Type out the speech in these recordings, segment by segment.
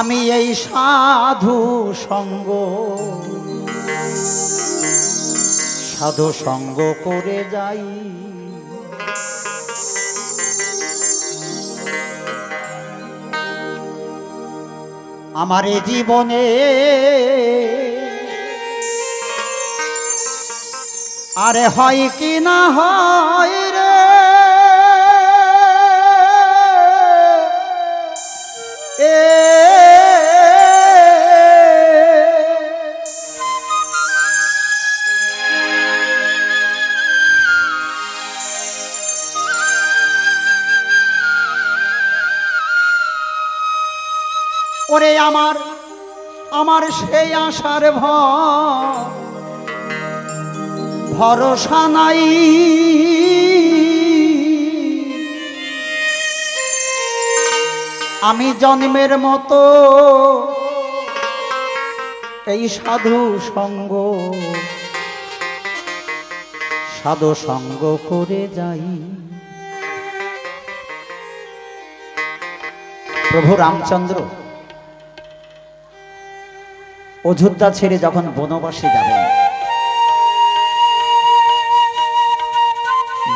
আমি এই সাধু সঙ্গ করে যাই। আমার জীবনে আরে হয় কি না হয় রে, ওরে আমার সেই আশার ভরসা নাই। আমি জন্মের মতো এই সাধু সঙ্গ করে যাই। প্রভু রামচন্দ্র অযোধ্যা ছেড়ে যখন বনবাসে যাবেন,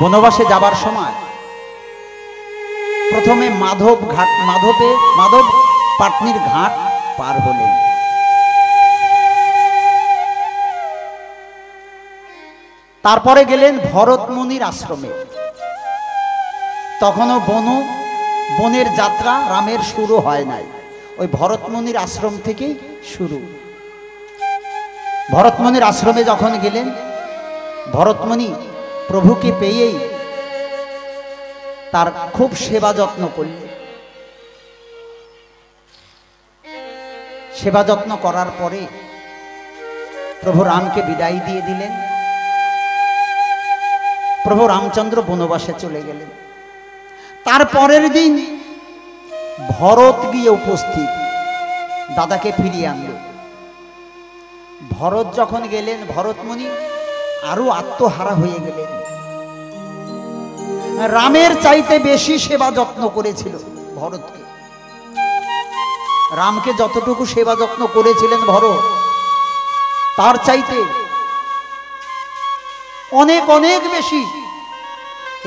বনবাসে যাবার সময় প্রথমে মাধব পাটনির ঘাট পার হলেন। তারপরে গেলেন ভরত মুনির আশ্রমে। তখনও বনের যাত্রা রামের শুরু হয় নাই, ওই ভরত মুনির আশ্রম থেকে শুরু। ভরত মুনির আশ্রমে যখন গেলেন, ভরত মুনি প্রভুকে পেয়েই তার খুব সেবা যত্ন করলেন। সেবা যত্ন করার পরে প্রভু রামকে বিদায় দিয়ে দিলেন। প্রভু রামচন্দ্র বনবাসে চলে গেলেন। তার পরের দিন ভরত গিয়ে উপস্থিত, দাদাকে ফিরিয়ে আনলেন। ভরত যখন গেলেন, ভরত মুনি আরো আত্মহারা হয়ে গেলেন। রামের চাইতে বেশি সেবা যত্ন করেছিল ভরতকে। রামকে যতটুকু সেবা যত্ন করেছিলেন ভরত, তার চাইতে অনেক অনেক বেশি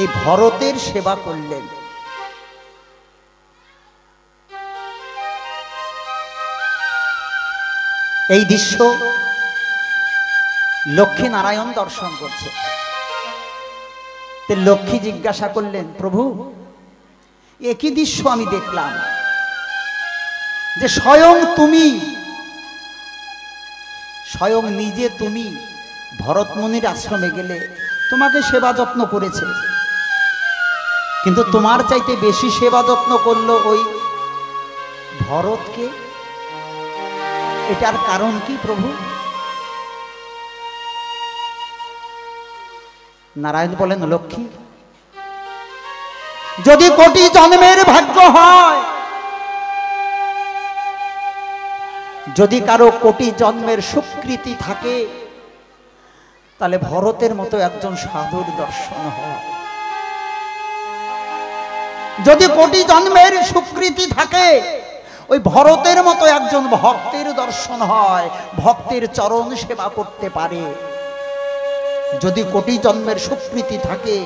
এই ভরতের সেবা করলেন। এই দৃশ্য লক্ষ্মী নারায়ণ দর্শন করছে। লক্ষ্মী জিজ্ঞাসা করলেন, প্রভু একই দৃশ্য আমি দেখলাম, যে স্বয়ং নিজে তুমি ভরত মুনির আশ্রমে গেলে, তোমাকে সেবা যত্ন করেছে, কিন্তু তোমার চাইতে বেশি সেবা যত্ন করলো ওই ভরতকে। এটার কারণ কি প্রভু? নারায়ণ বলেন, লক্ষ্মী, যদি কোটি জন্মের ভাগ্য হয়, যদি কারো কোটি জন্মের সুকৃতি থাকে, তাহলে ভরতের মতো একজন সাধুর দর্শন হয়। যদি কোটি জন্মের সুকৃতি থাকে, ওই ভরতের মতো একজন ভক্তের দর্শন হয়, ভক্তের চরণ সেবা করতে পারে। যদি কোটি জন্মের সুকৃতি থাকে,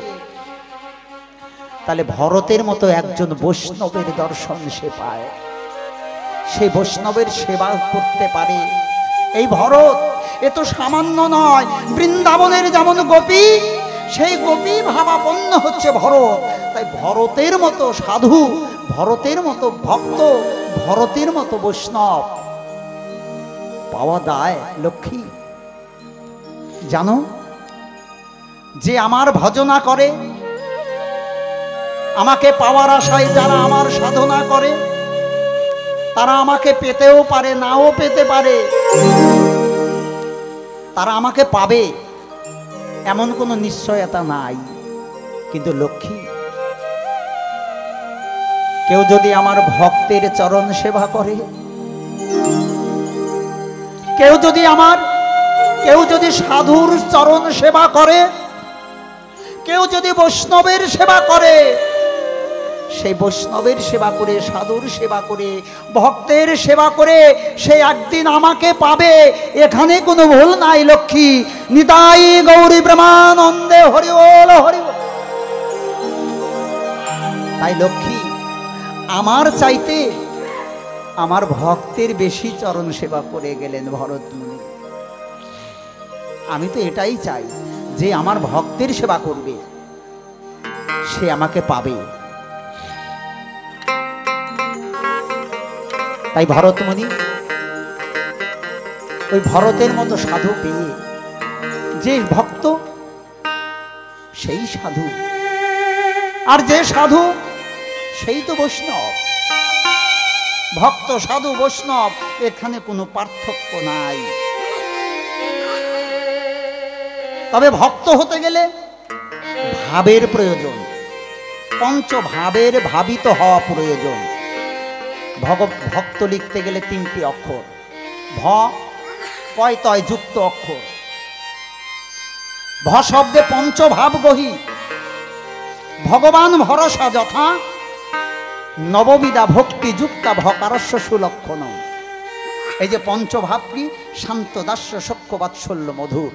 তাহলে ভরতের মতো একজন বৈষ্ণবের দর্শন সে পায়, সে বৈষ্ণবের সেবা করতে পারে। এই ভরত এ তো সামান্য নয়, বৃন্দাবনের যেমন গোপী, সেই গোপী ভাবাপন্ন হচ্ছে ভরত। তাই ভরতের মতো সাধু, ভরতের মতো ভক্ত, ভরতের মতো বৈষ্ণব পাওয়া যায় লক্ষ্মী। জানো, যে আমার ভজনা করে, আমাকে পাওয়ার আশায় যারা আমার সাধনা করে, তারা আমাকে পেতেও পারে, নাও পেতে পারে। তারা আমাকে পাবে এমন কোনো নিশ্চয়তা নাই। কিন্তু লক্ষ্মী, কেউ যদি আমার ভক্তের চরণ সেবা করে, কেউ যদি সাধুর চরণ সেবা করে, কেউ যদি বৈষ্ণবের সেবা করে, সেই বৈষ্ণবের সেবা করে, সাধুর সেবা করে, ভক্তের সেবা করে সে একদিন আমাকে পাবে, এখানে কোনো ভুল নাই লক্ষ্মী। নিতাই গৌরী ব্রহ্মানন্দে হরি বল হরি বল। তাই লক্ষ্মী, আমার চাইতে আমার ভক্তের বেশি চরণ সেবা করে গেলেন ভরতমুনি। আমি তো এটাই চাই যে আমার ভক্তের সেবা করবে, সে আমাকে পাবে। তাই ভরতমুনি ওই ভরতের মতো সাধু পেয়ে, যে ভক্ত সেই সাধু, আর যে সাধু সেই তো বৈষ্ণব। ভক্ত সাধু বৈষ্ণব এখানে কোনো পার্থক্য নাই। তবে ভক্ত হতে গেলে ভাবের প্রয়োজন, পঞ্চভাবের ভাবিত হওয়া প্রয়োজন। ভক্ত লিখতে গেলে 3টি অক্ষর, ভ কয় তয় যুক্ত অক্ষর। ভ শব্দে পঞ্চভাব গহি, ভগবান ভরসা যথা, নববিধা ভক্তি যুক্তা ভকারস্য সুলক্ষণ। এই যে পঞ্চভাব কি? শান্ত, দাস্য, সখ্য, বাৎসল্য, মধুর,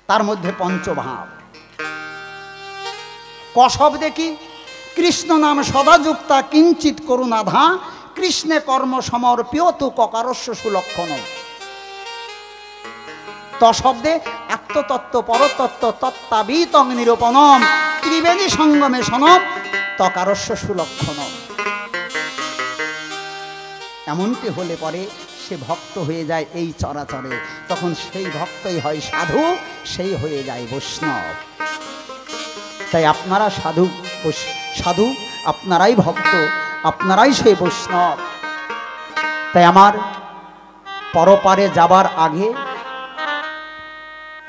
তার মধ্যে পঞ্চভাব। ক শব্দে কি? কৃষ্ণ নাম সদা যুক্তা কিঞ্চিত করুণাধা, কৃষ্ণে কর্ম সমর্পিয়তু ককারস্য সুলক্ষণ। ত শব্দে আত্মতত্ত্ব পরতত্ত্ব তত্ত্বাবিতং নিরূপণম, ত্রিবেণী সঙ্গমে সনম তকারস্য সুলক্ষণ। এমনটি হলে পরে সে ভক্ত হয়ে যায় এই চরাচরে, তখন সেই ভক্তই হয় সাধু, সেই হয়ে যায় বৈষ্ণব। তাই আপনারা সাধু, সাধু আপনারাই ভক্ত, আপনারাই সেই বৈষ্ণব। তাই আমার পরপারে যাবার আগে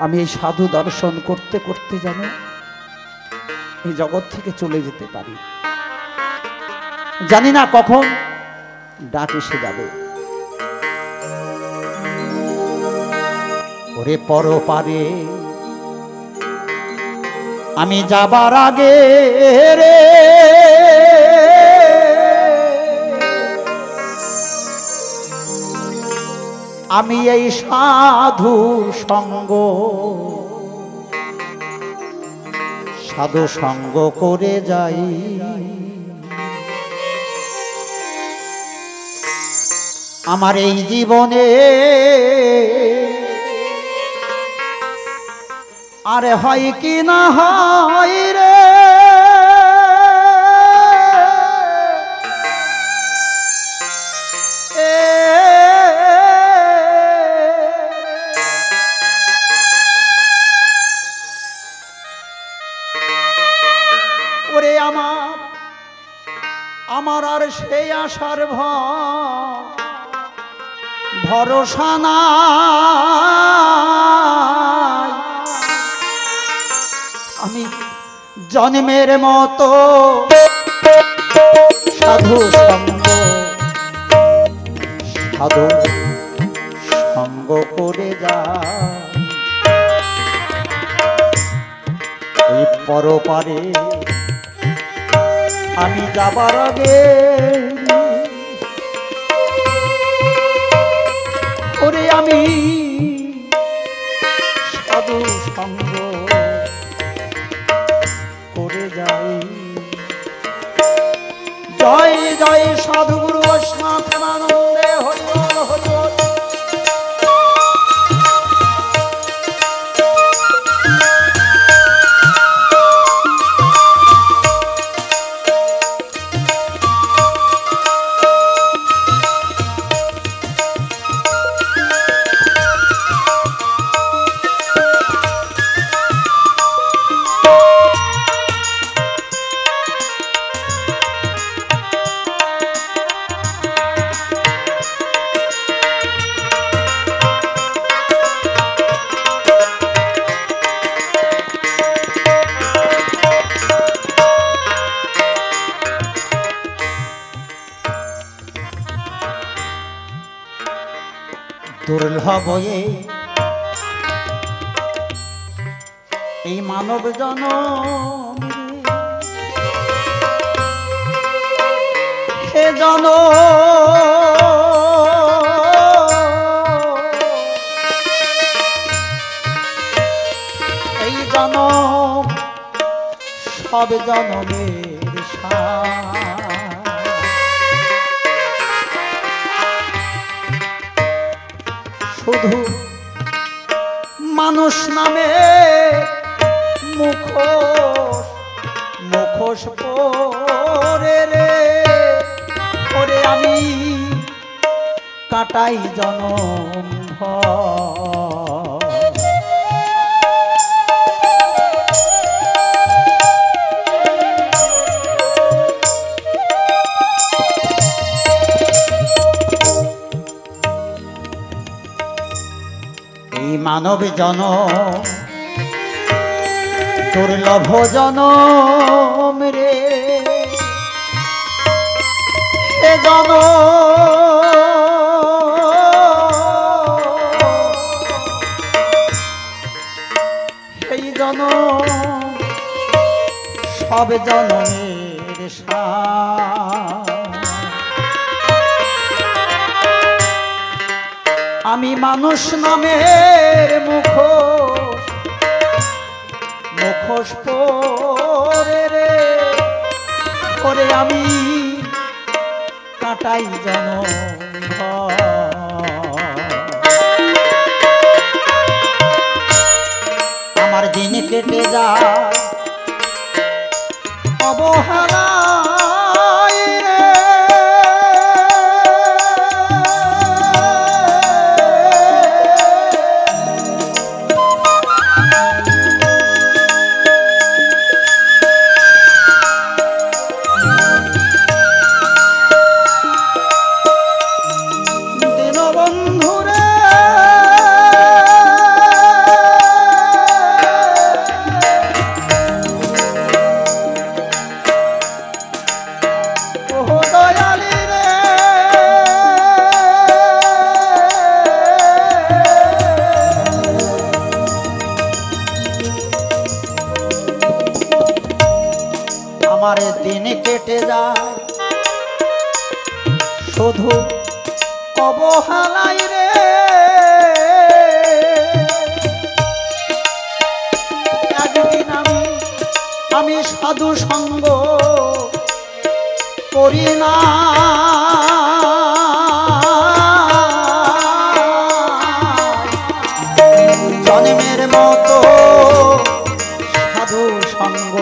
আমি এই সাধু দর্শন করতে করতে যেন এই জগৎ থেকে চলে যেতে পারি। জানি না কখন ডাক এসে যাবে। ওরে পরপারে আমি যাবার আগে রে, আমি এই সাধু সঙ্গ, সাধু সঙ্গ করে যাই। আমার এই জীবনে আরে হয় কি না হয় রে, ওরে আমার আর সেই আশার ভরসা নাই। আমি জন্মের মতো সাধু সঙ্গ, সাধু সঙ্গ করে যাই। এই পরপারে আমি যাবার আগে ওরে আমি সাধু সঙ্গ করে যাই। জয় জয় সাধু গুরু বৈষ্ণব প্রেমানন্দে হরি বল হরি বল। দুর্লভ এই মানব জনম জন এই জনম সব জনমের শুধু মানুষ নামে মুখোশ মুখোশ পরে রে ওরে আমি কাটাই জনম এই মানব জনম দুর্লভ জনম রে এ জনম এই জনম সব জনমের আমি মানুষ নামের মুখোশ মুখোশ পরে রে পরে আমি কাটাই জনম আমার দিন কেটে যায় অবহেলায় রে আমার দিন কেটে যায় শুধু অবহেলায় রে একদিন আমি সাধু সঙ্গ করি না জন্মের মতো সাধু সঙ্গ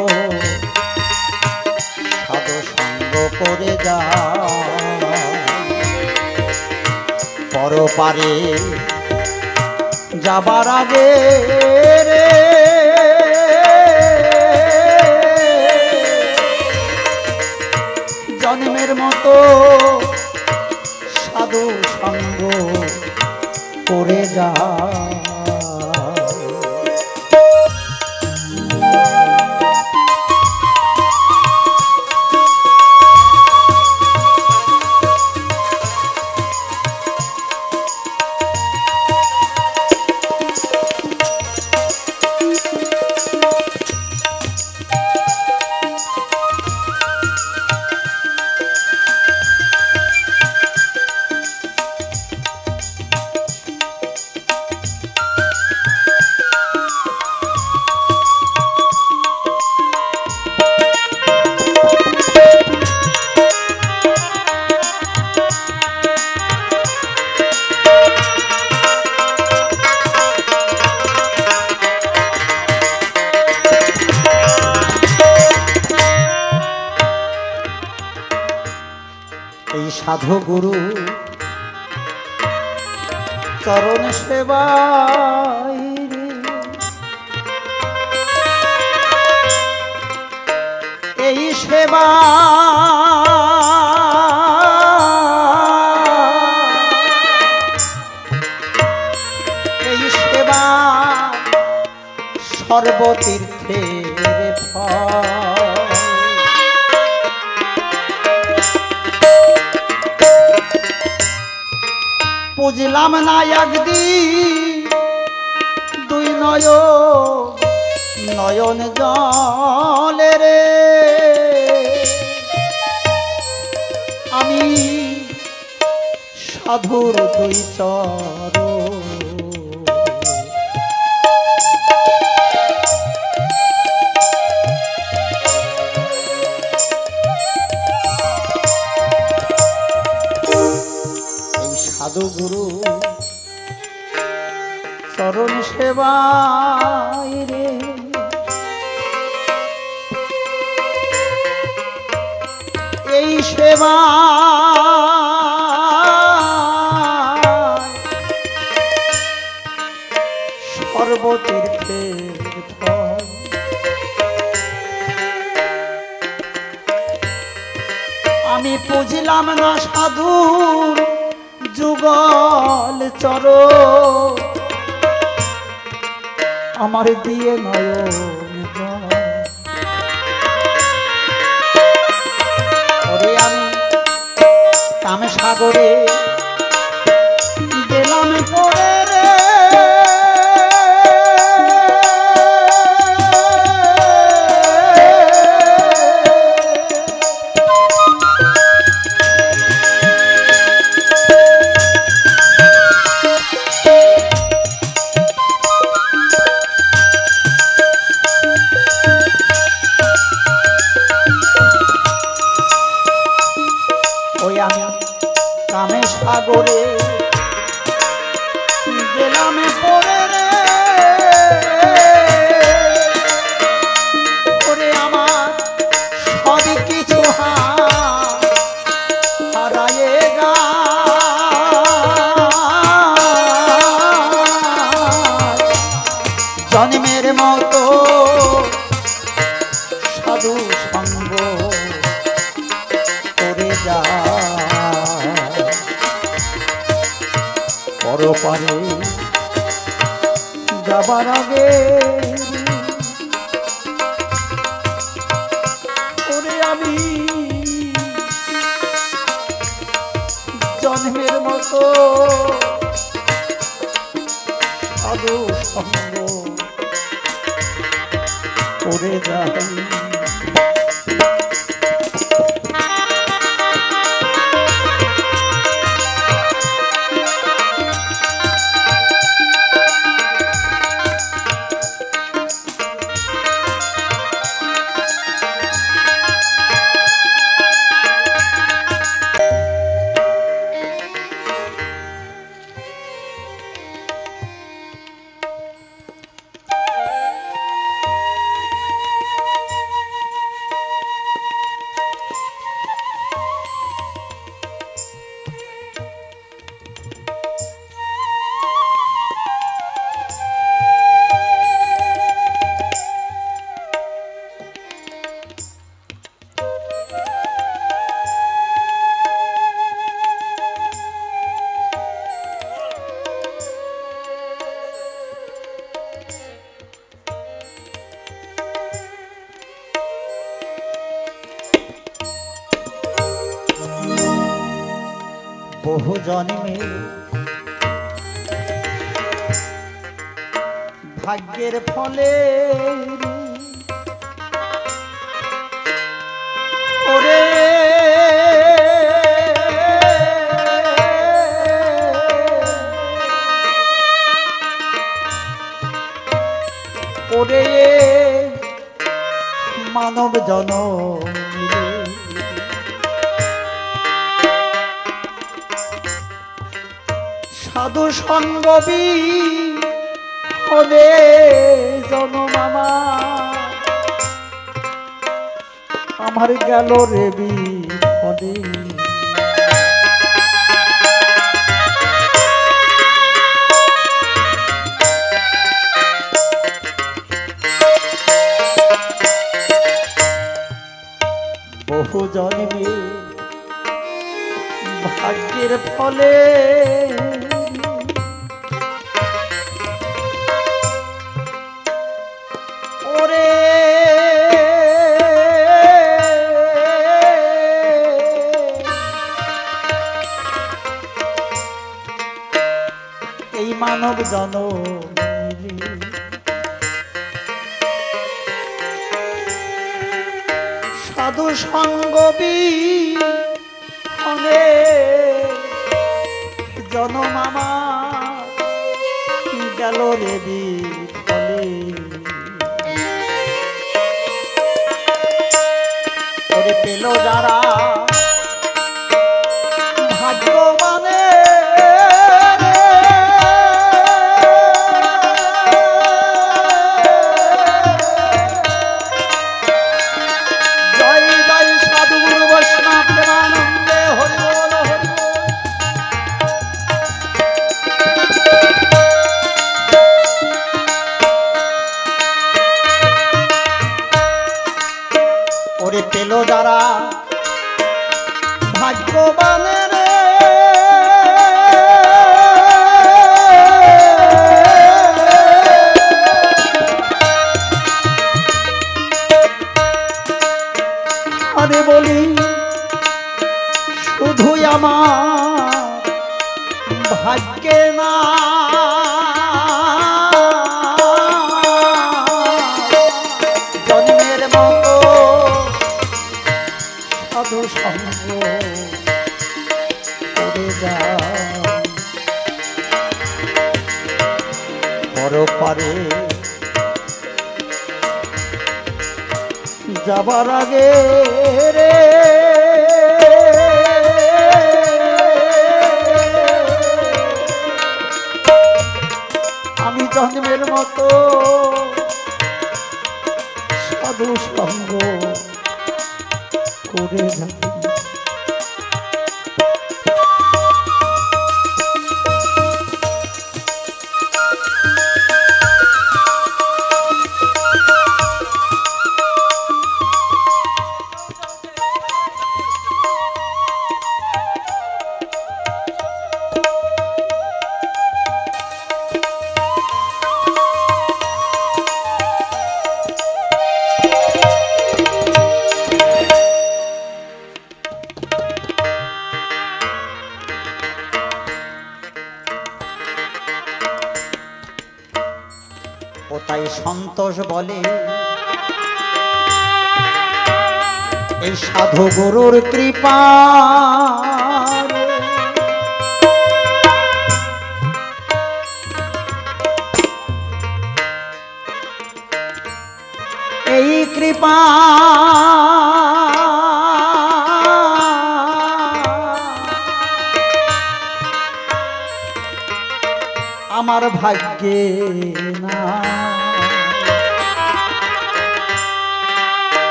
করে যা পরপারে যাবার আগে রে জন্মের মতো সাধু সঙ্গ করে যা সাধু গুরু চরণ সেবায় এই সেবা এই সেবা সর্বতীর্থের ফল বুঝলাম না একদিন দুই নয়ন জলে রে আমি সাধুর দুই চরণ। এই সাধু গুরু চরণ সেবায় রে এই সেবা সর্বতীর্থের ফল। আমি বুঝলাম না সাধুর যুগল চরণ, আমার দিয়ে নয়ন ওরে আমি কামে সাগরে গেলাম পড়ে রে কামে সাগরে গেলাম পড়ে রে ওরে আমার সব কিছু হারায়ে গা জন্মের মতো সাধু সঙ্গ করে যা পরপারে যাবার আগে ওরে আমি জন্মের মতো সাধু সঙ্গ করে যাই। বহু জন্মে ভাগ্যের ফলে ওরে ওরে মানব জনম সাধু সঙ্গবী হলে জনম আমার গেল রে বিপদে বহু জন্মে ভাগ্যের ফলে ওরে এই মানব জনম সাধু সঙ্গবী হলে জনম আমার গেল রে বিফলে ওরে পেল যারা ভাগ্যবানে পেল যারা ভাগ্যবানের আরে বলি শুধুই আমার ভাগ্যে না জন্মের মতো সাধু সঙ্গ করে যায় পরপারে যাবার আগে রে আমি জন্মের মতো সাধু সঙ্গ করে যাই ও তাই সন্তোষ বলে এই সাধু গুরুর কৃপা এই কৃপা আমার ভাগ্যে না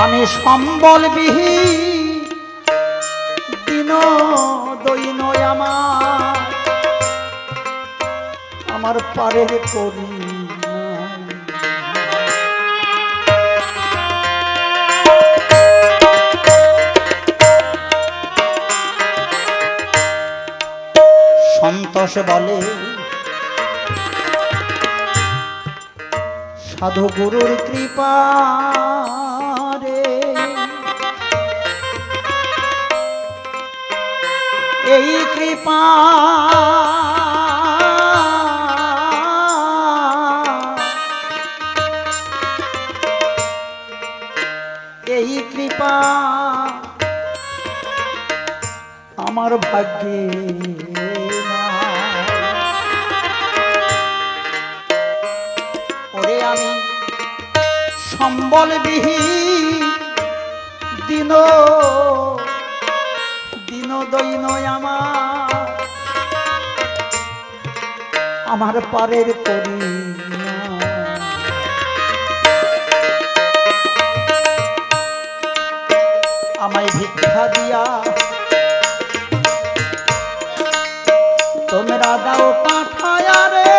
আমি সম্বলবিহীন দিন দৈন আমার পারের করি সন্তোষ বলে সাধু গুরুর কৃপা রে এই কৃপা এই কৃপা আমার ভাগ্যে আমি সম্বলবিহীন দিন দিন দৈন আমার পারের করি আমায় ভিক্ষা দিয়া তোমরা দাও পাঠায়া রে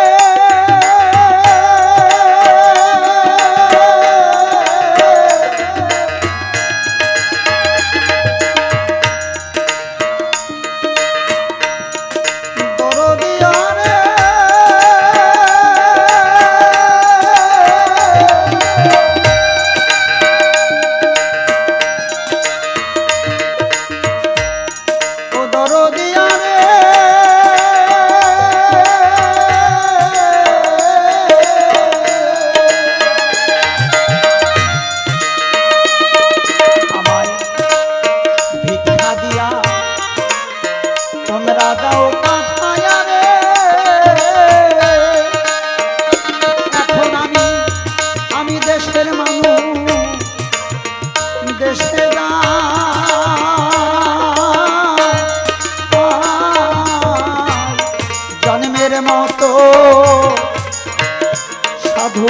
কাঠায়া রে, এখন আমি দেশের মানুষ, দেশে জন্মের মতো সাধু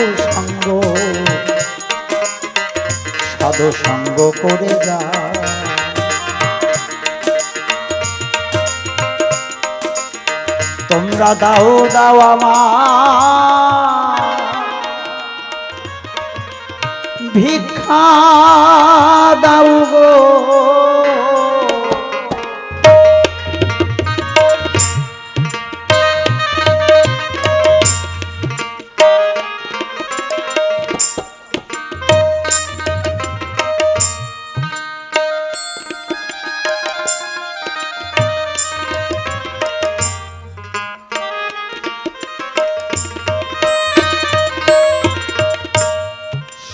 সঙ্গ করে যা। তোমরা দাও দাও আমার ভিক্ষা দাও গো,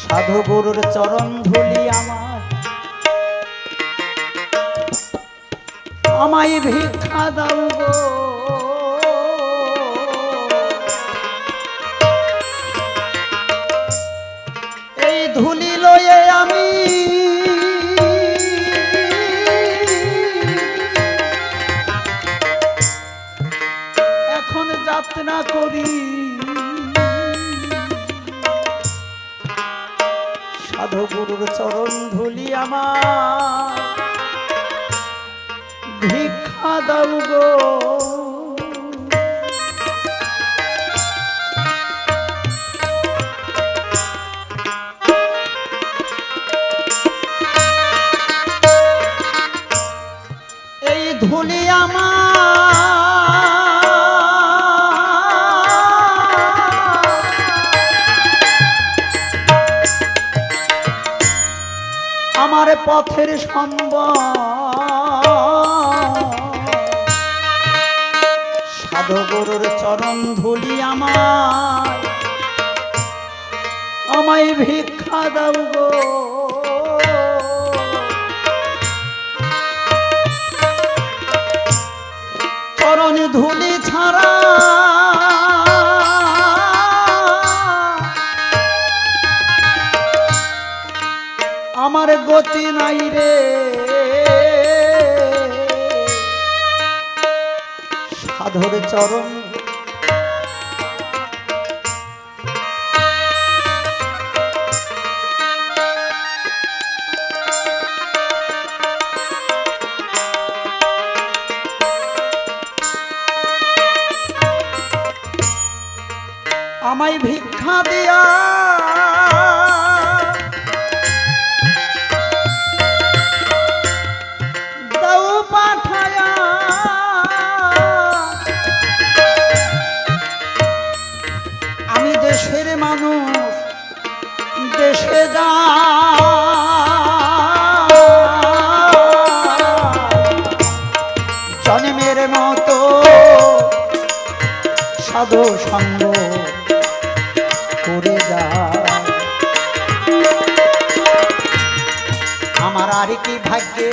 সাধু গুরুর চরণ ধুলি আমায় ভিক্ষা দাও গো। এই ধুলি লয়ে আমি এখন যাত্রা করি, সাধু গুরুর চরণ ধুলি আমার ভিক্ষা দাও গো। এই ধুলি আমার পথের সম্বল, সাধু গুরুর চরণ ধুলি আমায় ভিক্ষা দাও গো। চরণ ধুলি ছাড়া আমার গতি নাই রে, সাধুর চরণ আমায় ভিক্ষা দিয়া দাও পাঠায়া। আমি দেশের মানুষ, দেশে যা জন্মের মতো সাধু সঙ্গ করে যা। আমার আর কি ভাগ্যে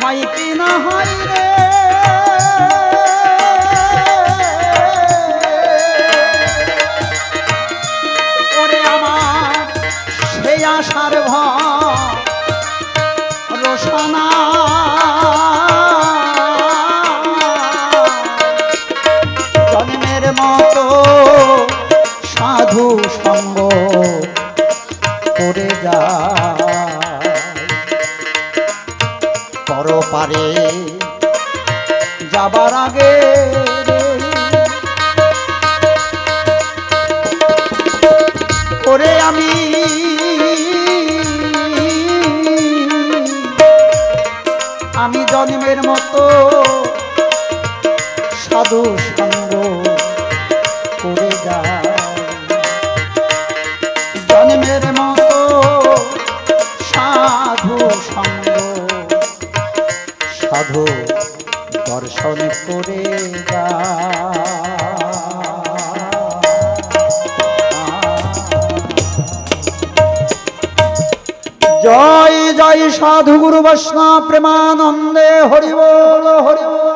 হয় কি না হয় রে, ওরে আমার সেই আশার ভরসা জন্মের মতো সাধু সঙ্গ করে যা। পরপারে যাবার আগে ওরে আমি জন্মের মতো সাধু সঙ্গ করে যা। জন্মের মতো সাধু সঙ্গ সাধু দর্শন করে যা। জয় জয় সাধু গুরু বৈষ্ণব প্রেমানন্দে হরি বল হরি বল।